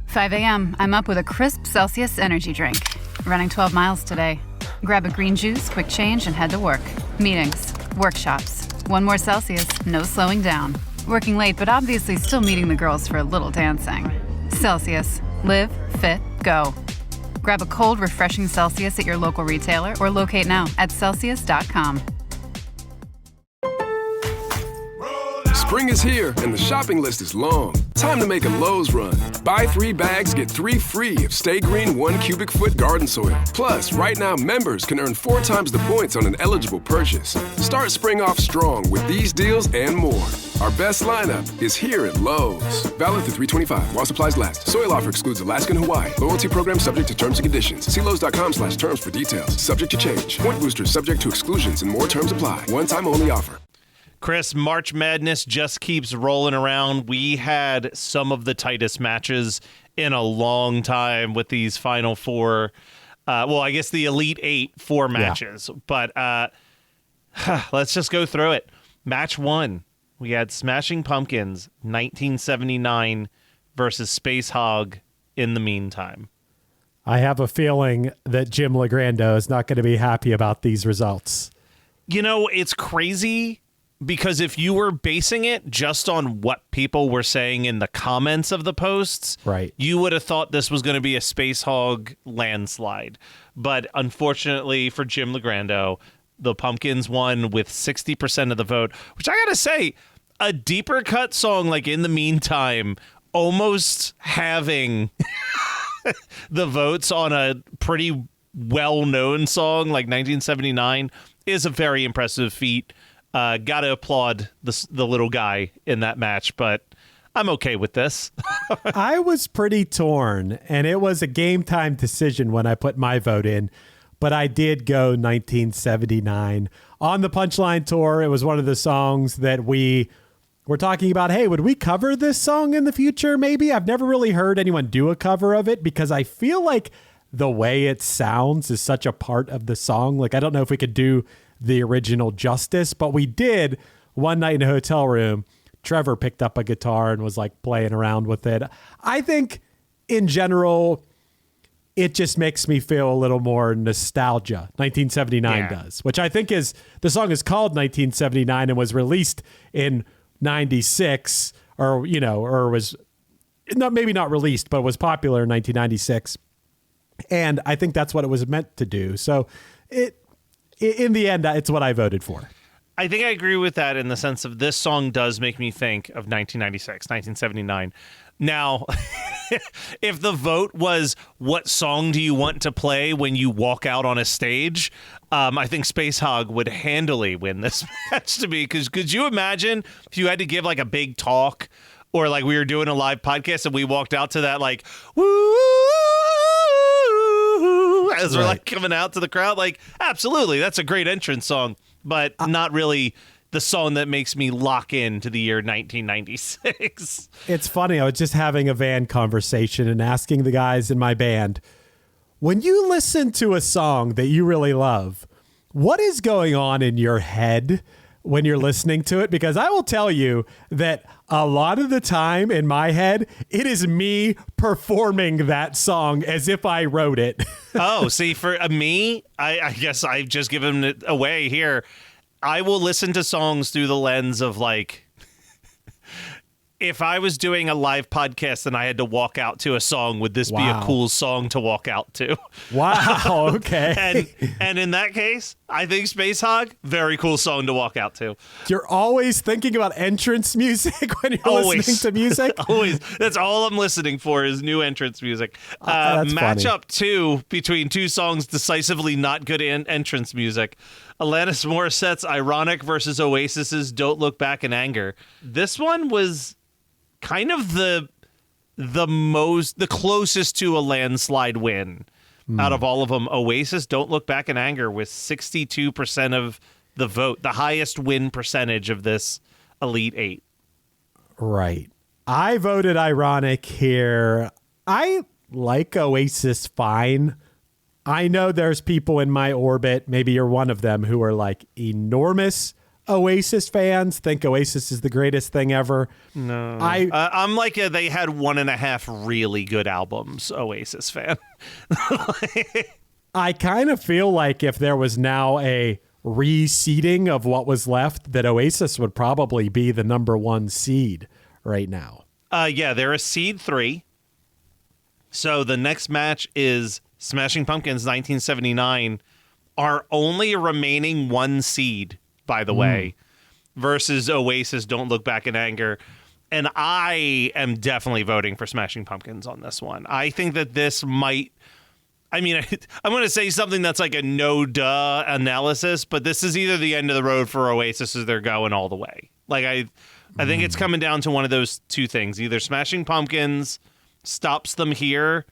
5 a.m. I'm up with a crisp Celsius energy drink. Running 12 miles today. Grab a green juice, quick change, and head to work. Meetings, workshops. One more Celsius, no slowing down. Working late, but obviously still meeting the girls for a little dancing. Celsius. Live, fit, go. Grab a cold, refreshing Celsius at your local retailer or locate now at Celsius.com. Spring is here, and the shopping list is long. Time to make a Lowe's run. Buy 3 bags, get 3 free of Stay Green 1 cubic foot garden soil. Plus, right now, members can earn 4 times the points on an eligible purchase. Start spring off strong with these deals and more. Our best lineup is here at Lowe's. Valid through 3/25 while supplies last. Soil offer excludes Alaska and Hawaii. Loyalty program subject to terms and conditions. See Lowe's.com/terms for details. Subject to change. Point boosters subject to exclusions and more terms apply. One-time only offer. Chris, March Madness just keeps rolling around. We had some of the tightest matches in a long time with these Final Four. I guess the Elite Eight 4 matches. Yeah. But let's just go through it. Match 1, we had Smashing Pumpkins 1979 versus Space Hog In the Meantime. I have a feeling that Jim Legrando is not going to be happy about these results. You know, it's crazy. Because if you were basing it just on what people were saying in the comments of the posts, right, you would have thought this was going to be a Space Hog landslide. But unfortunately for Jim Legrando, the Pumpkins won with 60% of the vote, which I got to say, a deeper cut song like In the Meantime, almost having the votes on a pretty well-known song like 1979 is a very impressive feat. Got to applaud the little guy in that match, but I'm okay with this. I was pretty torn, and it was a game time decision when I put my vote in, but I did go 1979. On the Punchline Tour, it was one of the songs that we were talking about, hey, would we cover this song in the future maybe? I've never really heard anyone do a cover of it because I feel like the way it sounds is such a part of the song. Like, I don't know if we could do the original justice, but we did one night in a hotel room. Trevor picked up a guitar and was like playing around with it. I think in general, it just makes me feel a little more nostalgia. 1979 does, which I think is, the song is called 1979 and was released in 96 or was not, maybe not released, but was popular in 1996. And I think that's what it was meant to do. So in the end, it's what I voted for. I think I agree with that in the sense of this song does make me think of 1996, 1979. Now, if the vote was what song do you want to play when you walk out on a stage, I think Space Hog would handily win this match to me. Because could you imagine if you had to give like a big talk or like we were doing a live podcast and we walked out to that like, woo, as we're like coming out to the crowd, like, absolutely, that's a great entrance song, but not really the song that makes me lock in to the year 1996. It's funny. I was just having a van conversation and asking the guys in my band, when you listen to a song that you really love, what is going on in your head when you're listening to it? Because I will tell you that a lot of the time in my head, it is me performing that song as if I wrote it. Oh, see, for me, I guess I've just given it away here. I will listen to songs through the lens of like, if I was doing a live podcast and I had to walk out to a song, would this be a cool song to walk out to? Wow, okay. and in that case, I think Space Hog, very cool song to walk out to. You're always thinking about entrance music when you're listening to music? Always. That's all I'm listening for is new entrance music. Matchup 2 between two songs decisively not good entrance music. Alanis Morissette's Ironic versus Oasis's Don't Look Back in Anger. This one was kind of the closest to a landslide win out of all of them. Oasis Don't Look Back in Anger with 62% of the vote, the highest win percentage of this Elite Eight. Right. I voted Ironic here. I like Oasis fine. I know there's people in my orbit, maybe you're one of them, who are like enormous Oasis fans think Oasis is the greatest thing ever. No. I'm like they had 1.5 really good albums, Oasis fan. I kind of feel like if there was now a reseeding of what was left, that Oasis would probably be the number 1 seed right now. Yeah, they're a seed 3. So the next match is Smashing Pumpkins 1979, our only remaining 1 seed, by the way, versus Oasis Don't Look Back in Anger. And I am definitely voting for Smashing Pumpkins on this one. I think that this might, I mean, I'm going to say something that's like a no-duh analysis, but this is either the end of the road for Oasis or they're going all the way. Like, I think it's coming down to one of those two things. Either Smashing Pumpkins stops them here,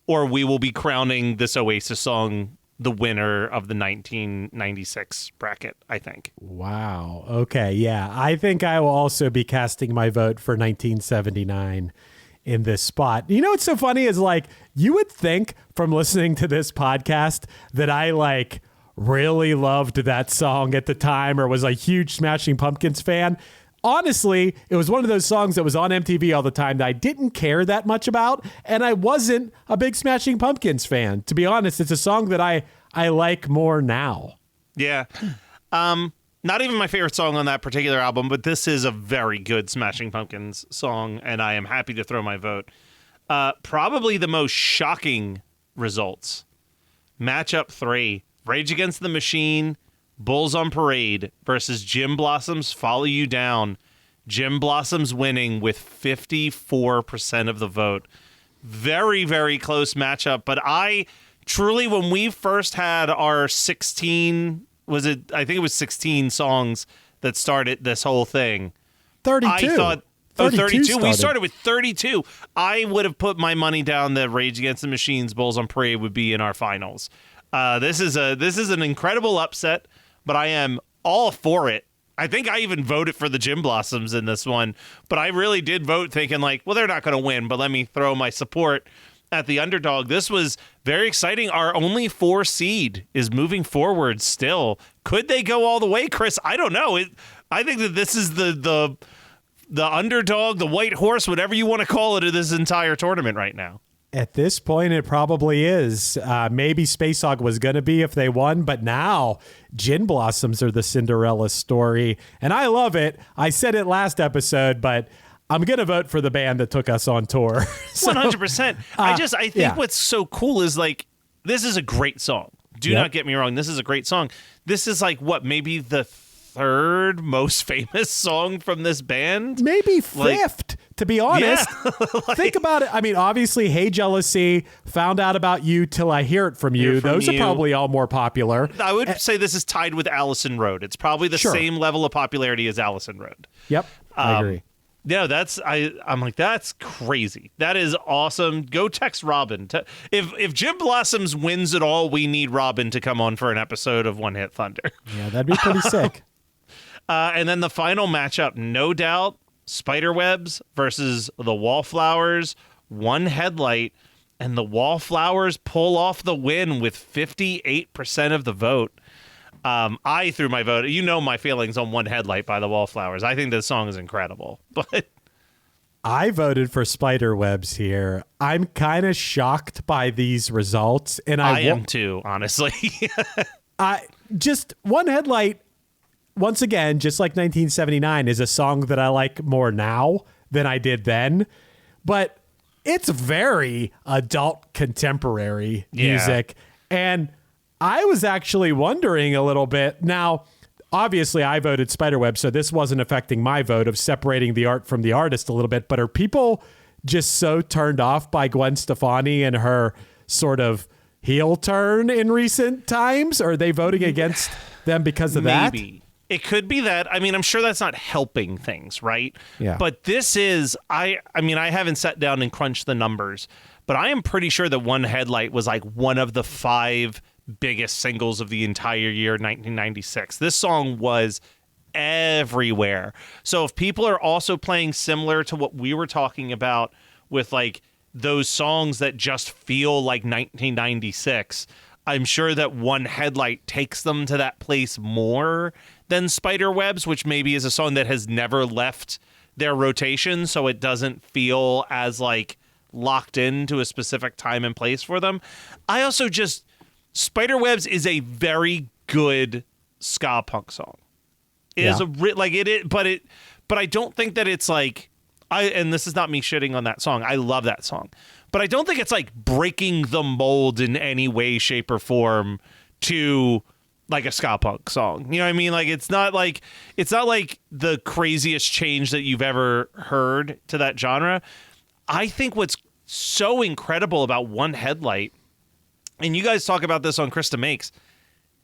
or we will be crowning this Oasis song the winner of the 1996 bracket, I think. Wow. Okay. Yeah. I think I will also be casting my vote for 1979 in this spot. You know what's so funny is, like, you would think from listening to this podcast that I like really loved that song at the time or was a huge Smashing Pumpkins fan. Honestly, it was one of those songs that was on MTV all the time that I didn't care that much about, and I wasn't a big Smashing Pumpkins fan. To be honest, it's a song that I like more now. Yeah. Not even my favorite song on that particular album, but this is a very good Smashing Pumpkins song, and I am happy to throw my vote. Probably the most shocking results. Matchup 3, Rage Against the Machine, Bulls on Parade versus Gin Blossom's Follow You Down. Gin Blossom's winning with 54% of the vote. Very, very close matchup. But I truly, when we first had our 16, I think it was 16 songs that started this whole thing. 32. I thought, 32. We started. started with 32. I would have put my money down that Rage Against the Machine's Bulls on Parade would be in our finals. This is an incredible upset, but I am all for it. I think I even voted for the Gin Blossoms in this one, but I really did vote thinking like, well, they're not going to win, but let me throw my support at the underdog. This was very exciting. Our only 4 seed is moving forward still. Could they go all the way, Chris? I don't know. I think that this is the underdog, the white horse, whatever you want to call it, of this entire tournament right now. At this point, it probably is. Maybe Space Hog was going to be if they won, but now Gin Blossoms are the Cinderella story, and I love it. I said it last episode, but I'm going to vote for the band that took us on tour. 100%. I think what's so cool is, like, this is a great song. Do not get me wrong. This is a great song. This is like maybe the 3rd most famous song from this band? Maybe 5th, to be honest. Yeah. Think about it. I mean, obviously, Hey Jealousy, Found Out About You, Till I Hear It From You. Those are probably all more popular. I would say this is tied with Allison Road. It's probably the same level of popularity as Allison Road. Yep, I agree. Yeah, I'm like, that's crazy. That is awesome. Go text Robin. If Gin Blossoms wins it all, we need Robin to come on for an episode of One Hit Thunder. Yeah, that'd be pretty sick. And then the final matchup, no doubt, Spiderwebs versus the Wallflowers. 1 headlight, and the Wallflowers pull off the win with 58% of the vote. I threw my vote. You know my feelings on 1 headlight by the Wallflowers. I think this song is incredible. But I voted for Spiderwebs here. I'm kind of shocked by these results, and I am too, honestly. Just 1 headlight. Once again, just like 1979, is a song that I like more now than I did then. But it's very adult contemporary music. And I was actually wondering a little bit. Now, obviously, I voted Spiderweb, so this wasn't affecting my vote of separating the art from the artist a little bit. But are people just so turned off by Gwen Stefani and her sort of heel turn in recent times? Or are they voting against them because of that? Maybe. It could be that. I mean, I'm sure that's not helping things, right? Yeah. But this is, I mean, I haven't sat down and crunched the numbers, but I am pretty sure that 1 headlight was like one of the 5 biggest singles of the entire year, 1996. This song was everywhere. So if people are also playing similar to what we were talking about with like those songs that just feel like 1996, I'm sure that 1 headlight takes them to that place more than Spiderwebs, which maybe is a song that has never left their rotation, so it doesn't feel as like locked into a specific time and place for them. I also just Spiderwebs is a very good ska punk song. It is but I don't think that it's like and this is not me shitting on that song. I love that song. But I don't think it's like breaking the mold in any way, shape, or form to like a ska punk song. You know what I mean? Like it's not like the craziest change that you've ever heard to that genre. I think what's so incredible about One Headlight, and you guys talk about this on Krista Makes,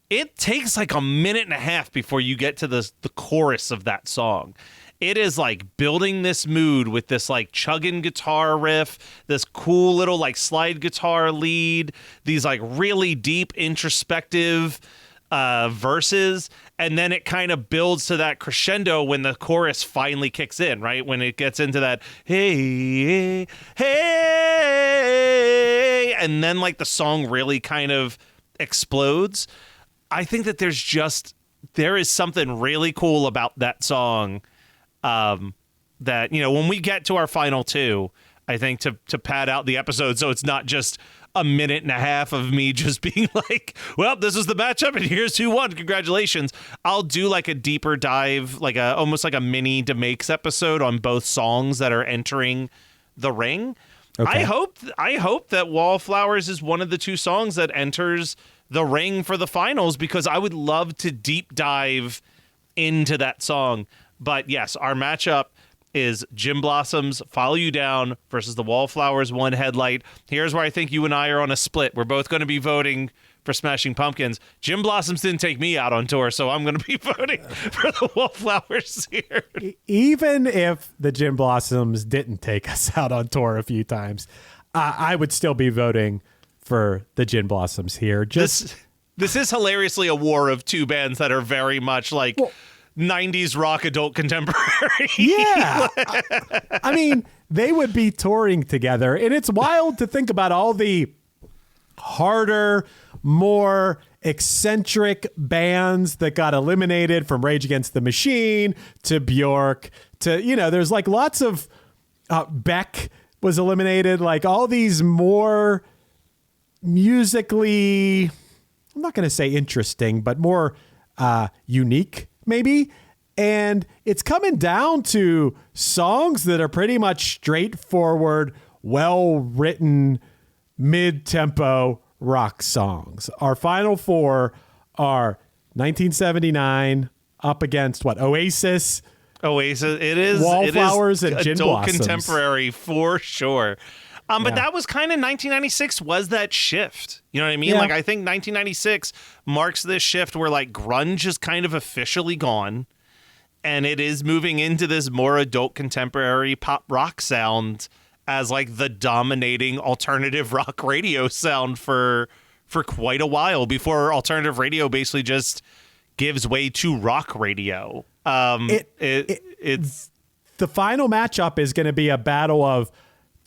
it takes like a minute and a half before you get to the chorus of that song. It is like building this mood with this like chugging guitar riff, this cool little like slide guitar lead, these like really deep introspective verses, and then it kind of builds to that crescendo when the chorus finally kicks in, right? When it gets into that hey, hey, and then like the song really kind of explodes. I think that there is something really cool about that song. That, you know, when we get to our final two, I think to pad out the episode so it's not just a minute and a half of me just being like, well, this is the matchup and here's who won. Congratulations. I'll do like a deeper dive, like almost like a mini DeMakes episode on both songs that are entering the ring. Okay. I hope that Wallflowers is one of the two songs that enters the ring for the finals, because I would love to deep dive into that song. But yes, our matchup is Gin Blossom's Follow You Down versus the Wallflowers One Headlight. Here's where I think you and I are on a split. We're both going to be voting for Smashing Pumpkins. Gin Blossoms didn't take me out on tour, so I'm going to be voting for the Wallflowers here. Even if the Gin Blossoms didn't take us out on tour a few times, I would still be voting for the Gin Blossoms here. This is hilariously a war of two bands that are very much like... 90s rock adult contemporary. Yeah. I mean, they would be touring together, and it's wild to think about all the harder, more eccentric bands that got eliminated, from Rage Against the Machine to Bjork to, you know, there's like lots of Beck was eliminated, like all these more musically, I'm not going to say interesting, but more unique maybe. And it's coming down to songs that are pretty much straightforward, well-written, mid-tempo rock songs. Our final four are 1979 up against what? Oasis. It is Wallflowers and Gin adult Blossoms. Contemporary for sure. But that was kind of 1996 was that shift. You know what I mean? Yeah. Like, I think 1996 marks this shift where like grunge is kind of officially gone, and it is moving into this more adult contemporary pop rock sound as like the dominating alternative rock radio sound for quite a while, before alternative radio basically just gives way to rock radio. It's the final matchup is going to be a battle of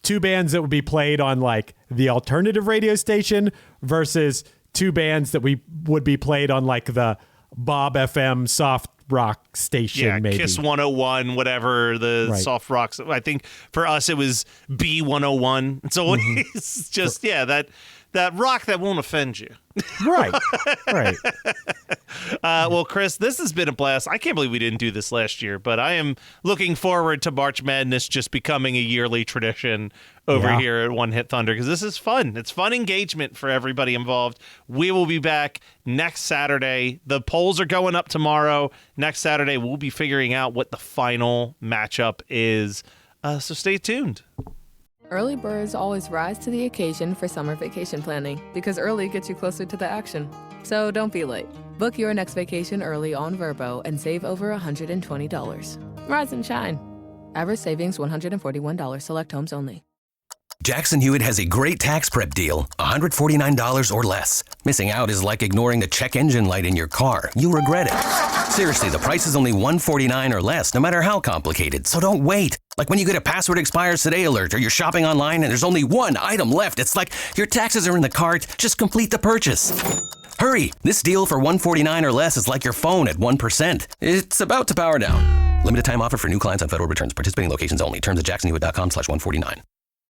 two bands that would be played on like the alternative radio station versus two bands that would be played on like the Bob FM soft rock station. Maybe Kiss 101, whatever the right. soft rocks. I think for us it was B101. So it's just that rock that won't offend you. Right. Well, Chris, this has been a blast. I can't believe we didn't do this last year, but I am looking forward to March Madness just becoming a yearly tradition over here at One Hit Thunder, because this is fun. It's fun engagement for everybody involved. We will be back next Saturday. The polls are going up tomorrow. Next Saturday, we'll be figuring out what the final matchup is. So stay tuned. Early birds always rise to the occasion for summer vacation planning, because early gets you closer to the action. So don't be late. Book your next vacation early on Vrbo and save over $120. Rise and shine. Average savings $141. Select homes only. Jackson Hewitt has a great tax prep deal, $149 or less. Missing out is like ignoring the check engine light in your car. You'll regret it. Seriously, the price is only $149 or less, no matter how complicated. So don't wait. Like when you get a password expires today alert, or you're shopping online and there's only one item left. It's like your taxes are in the cart. Just complete the purchase. Hurry! This deal for $149 or less is like your phone at 1%. It's about to power down. Limited time offer for new clients on Federal returns. Participating locations only. Terms at jacksonhewitt.com/149.